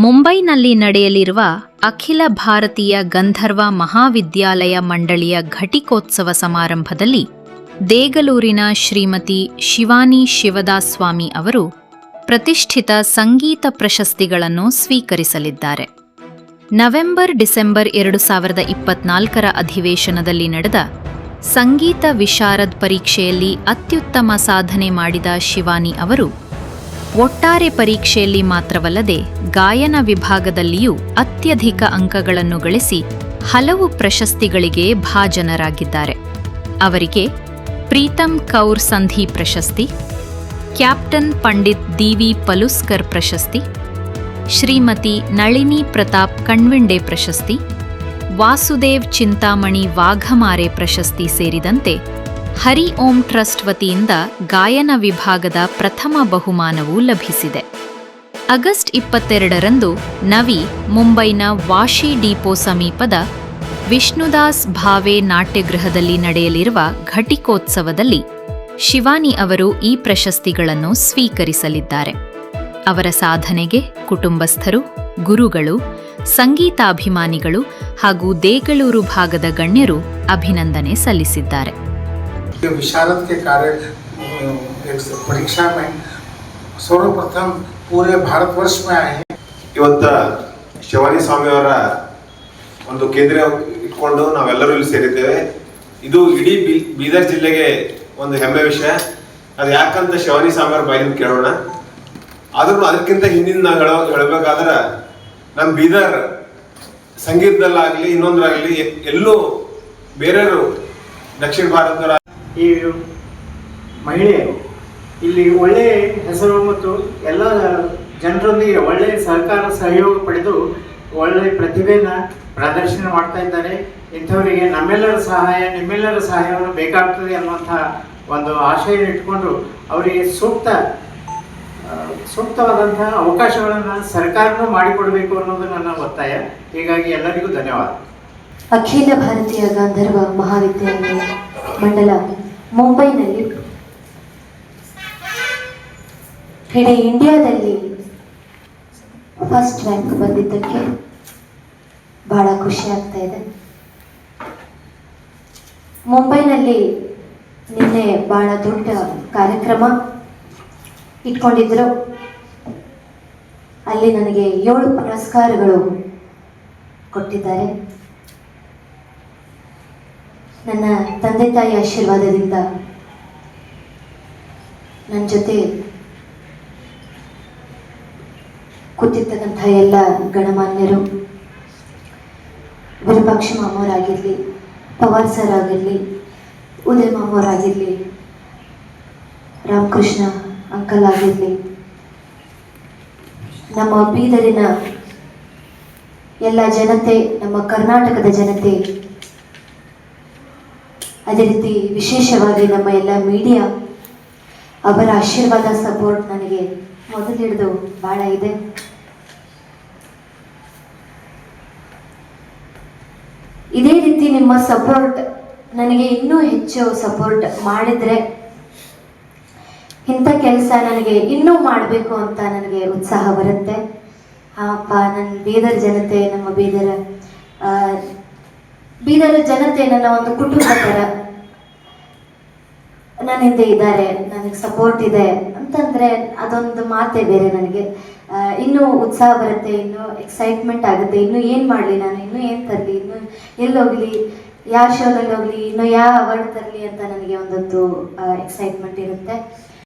ಮುಂಬೈನಲ್ಲಿ ನಡೆಯಲಿರುವ ಅಖಿಲ ಭಾರತೀಯ ಗಂಧರ್ವ ಮಹಾವಿದ್ಯಾಲಯ ಮಂಡಳಿಯ ಘಟಿಕೋತ್ಸವ ಸಮಾರಂಭದಲ್ಲಿ ದೇಗಲೂರಿನ ಶ್ರೀಮತಿ ಶಿವಾನಿ ಶಿವದಾಸ್ ಸ್ವಾಮಿ ಅವರು ಪ್ರತಿಷ್ಠಿತ ಸಂಗೀತ ಪ್ರಶಸ್ತಿಗಳನ್ನು ಸ್ವೀಕರಿಸಲಿದ್ದಾರೆ. ನವೆಂಬರ್-ಡಿಸೆಂಬರ್ 2024ರ ಅಧಿವೇಶನದಲ್ಲಿ ನಡೆದ ಸಂಗೀತ ವಿಶಾರದ್ ಪರೀಕ್ಷೆಯಲ್ಲಿ ಅತ್ಯುತ್ತಮ ಸಾಧನೆ ಮಾಡಿದ ಶಿವಾನಿ ಅವರು ಒಟ್ಟಾರೆ ಪರೀಕ್ಷೆಯಲ್ಲಿ ಮಾತ್ರವಲ್ಲದೆ ಗಾಯನ ವಿಭಾಗದಲ್ಲಿಯೂ ಅತ್ಯಧಿಕ ಅಂಕಗಳನ್ನು ಗಳಿಸಿ ಹಲವು ಪ್ರಶಸ್ತಿಗಳಿಗೆ ಭಾಜನರಾಗಿದ್ದಾರೆ. ಅವರಿಗೆ ಪ್ರೀತಮ್ ಕೌರ್ ಸಂಧಿ ಪ್ರಶಸ್ತಿ, ಕ್ಯಾಪ್ಟನ್ ಪಂಡಿತ್ ದಿ.ವಿ. ಪಲುಸ್ಕರ್ ಪ್ರಶಸ್ತಿ, ಶ್ರೀಮತಿ ನಳಿನಿ ಪ್ರತಾಪ್ ಕಣ್ವಿಂಡೆ ಪ್ರಶಸ್ತಿ, ವಾಸುದೇವ್ ಚಿಂತಾಮಣಿ ವಾಘಮಾರೆ ಪ್ರಶಸ್ತಿ ಸೇರಿದಂತೆ ಹರಿ ಓಂ ಟ್ರಸ್ಟ್ ವತಿಯಿಂದ ಗಾಯನ ವಿಭಾಗದ ಪ್ರಥಮ ಬಹುಮಾನವೂ ಲಭಿಸಿದೆ. ಆಗಸ್ಟ್ 22ರಂದು ನವಿ ಮುಂಬೈನ ವಾಶಿ ಡಿಪೋ ಸಮೀಪದ ವಿಷ್ಣುದಾಸ್ ಭಾವೆ ನಾಟ್ಯಗೃಹದಲ್ಲಿ ನಡೆಯಲಿರುವ ಘಟಿಕೋತ್ಸವದಲ್ಲಿ ಶಿವಾನಿ ಅವರು ಈ ಪ್ರಶಸ್ತಿಗಳನ್ನು ಸ್ವೀಕರಿಸಲಿದ್ದಾರೆ. ಅವರ ಸಾಧನೆಗೆ ಕುಟುಂಬಸ್ಥರು, ಗುರುಗಳು, ಸಂಗೀತಾಭಿಮಾನಿಗಳು ಹಾಗೂ ದೇಗಳೂರು ಭಾಗದ ಗಣ್ಯರು ಅಭಿನಂದನೆ ಸಲ್ಲಿಸಿದ್ದಾರೆ. विशारद के कार्य परीक्षा में सर्वप्रथम पूरे भारतवर्ष में आए हैं. ಇವತ್ತು ಶಿವಾನಿ ಸ್ವಾಮಿ ಅವರ ಒಂದು ಕೇಂದ್ರ ಇಟ್ಕೊಂಡು ನಾವೆಲ್ಲರೂ ಇಲ್ಲಿ ಸೇರಿದ್ದೇವೆ. ಇದು ಇಡೀ ಬೀದರ್ ಜಿಲ್ಲೆಗೆ ಒಂದು ಹೆಮ್ಮೆ ವಿಷಯ. ಅದು ಯಾಕಂತ ಶಿವಾನಿ ಸ್ವಾಮಿ ಅವರ ಬಾಯಿಂದ ಕೇಳೋಣ. ಆದ್ರೂ ಅದಕ್ಕಿಂತ ಹಿಂದಿನ ನಾವು ಹೇಳಬೇಕಾದ್ರೆ ನಮ್ಮ ಬೀದರ್ ಸಂಗೀತದಲ್ಲಾಗಲಿ ಇನ್ನೊಂದರಾಗಲಿ ಎಲ್ಲೂ ಬೇರೆಯವರು ದಕ್ಷಿಣ ಭಾರತದ ಈ ಮಹಿಳೆಯರು ಇಲ್ಲಿ ಒಳ್ಳೆಯ ಹೆಸರು ಮತ್ತು ಎಲ್ಲ ಜನರೊಂದಿಗೆ ಒಳ್ಳೆಯ ಸಹಯೋಗ ಪಡೆದು ಒಳ್ಳೆಯ ಪ್ರತಿಭೆಯನ್ನು ಪ್ರದರ್ಶನ ಮಾಡ್ತಾ ಇದ್ದಾರೆ. ಇಂಥವರಿಗೆ ನಿಮ್ಮೆಲ್ಲರ ಸಹಾಯವನ್ನು ಬೇಕಾಗ್ತದೆ ಅನ್ನುವಂಥ ಒಂದು ಆಶಯ ಇಟ್ಕೊಂಡು ಅವರಿಗೆ ಸೂಕ್ತವಾದಂಥ ಅವಕಾಶಗಳನ್ನು ಸರ್ಕಾರನೂ ಮಾಡಿಕೊಡಬೇಕು ಅನ್ನೋದು ನನ್ನ ಒತ್ತಾಯ. ಹೀಗಾಗಿ ಎಲ್ಲರಿಗೂ ಧನ್ಯವಾದ. ಅಖಿಲ ಭಾರತೀಯ ಗಂಧರ್ವ ಮಹಾವಿದ್ಯಾಲಯ ಮಂಡಲ ಮುಂಬೈನಲ್ಲಿ ಇಡೀ ಇಂಡಿಯಾದಲ್ಲಿ ಫಸ್ಟ್ ರ್ಯಾಂಕ್ ಬಂದಿದ್ದಕ್ಕೆ ಬಹಳ ಖುಷಿ ಆಗ್ತಾ ಇದೆ. ಮುಂಬೈನಲ್ಲಿ ನಿನ್ನೆ ಬಹಳ ದೊಡ್ಡ ಕಾರ್ಯಕ್ರಮ ಇಟ್ಕೊಂಡಿದ್ರು. ಅಲ್ಲಿ ನನಗೆ 7 ಪುರಸ್ಕಾರಗಳು ಕೊಟ್ಟಿದ್ದಾರೆ. ನನ್ನ ತಂದೆ ತಾಯಿ ಆಶೀರ್ವಾದದಿಂದ ನನ್ನ ಜೊತೆ ಕೂತಿರ್ತಕ್ಕಂಥ ಎಲ್ಲ ಗಣಮಾನ್ಯರು, ವಿರೂಪಾಕ್ಷ ಮಾಮವರಾಗಿರಲಿ, ಪವಾರ್ ಸರ್ ಆಗಿರಲಿ, ಉದಯ ಮಾಮವರಾಗಿರಲಿ, ರಾಮಕೃಷ್ಣ ಅಂಕಲ್ ಆಗಿರಲಿ, ನಮ್ಮ ಬೀದರಿನ ಎಲ್ಲ ಜನತೆ, ನಮ್ಮ ಕರ್ನಾಟಕದ ಜನತೆ, ಅದೇ ರೀತಿ ವಿಶೇಷವಾಗಿ ನಮ್ಮ ಎಲ್ಲ ಮೀಡಿಯಾ, ಅವರ ಆಶೀರ್ವಾದ ಸಪೋರ್ಟ್ ನನಗೆ ಮೊದಲಿಡಿದು ಭಾಳ ಇದೆ. ಇದೇ ರೀತಿ ನಿಮ್ಮ ಸಪೋರ್ಟ್ ನನಗೆ ಇನ್ನೂ ಹೆಚ್ಚು ಸಪೋರ್ಟ್ ಮಾಡಿದರೆ ಇಂಥ ಕೆಲಸ ನನಗೆ ಇನ್ನೂ ಮಾಡಬೇಕು ಅಂತ ನನಗೆ ಉತ್ಸಾಹ ಬರುತ್ತೆ. ಹಾಪ, ನನ್ನ ಬೀದರ್ ಜನತೆ, ನಮ್ಮ ಬೀದರ್ ಜನತೆ ನನ್ನ ಒಂದು ಕುಟುಂಬ ಥರ ನನ್ನ ಹಿಂದೆ ಇದ್ದಾರೆ, ನನಗೆ ಸಪೋರ್ಟ್ ಇದೆ ಅಂತಂದರೆ ಅದೊಂದು ಮಾತೇ ಬೇರೆ. ನನಗೆ ಇನ್ನೂ ಉತ್ಸಾಹ ಬರುತ್ತೆ, ಇನ್ನೂ ಎಕ್ಸೈಟ್ಮೆಂಟ್ ಆಗುತ್ತೆ. ಇನ್ನೂ ಏನು ಮಾಡಲಿ ನಾನು, ಇನ್ನೂ ಏನು ತರಲಿ, ಇನ್ನೂ ಎಲ್ಲೋಗಲಿ, ಯಾವ ಶೋನಲ್ಲಿ ಹೋಗಲಿ, ಇನ್ನೂ ಯಾವ ಅವಾರ್ಡ್ ತರಲಿ ಅಂತ ನನಗೆ ಒಂದೊಂದು ಎಕ್ಸೈಟ್ಮೆಂಟ್ ಇರುತ್ತೆ.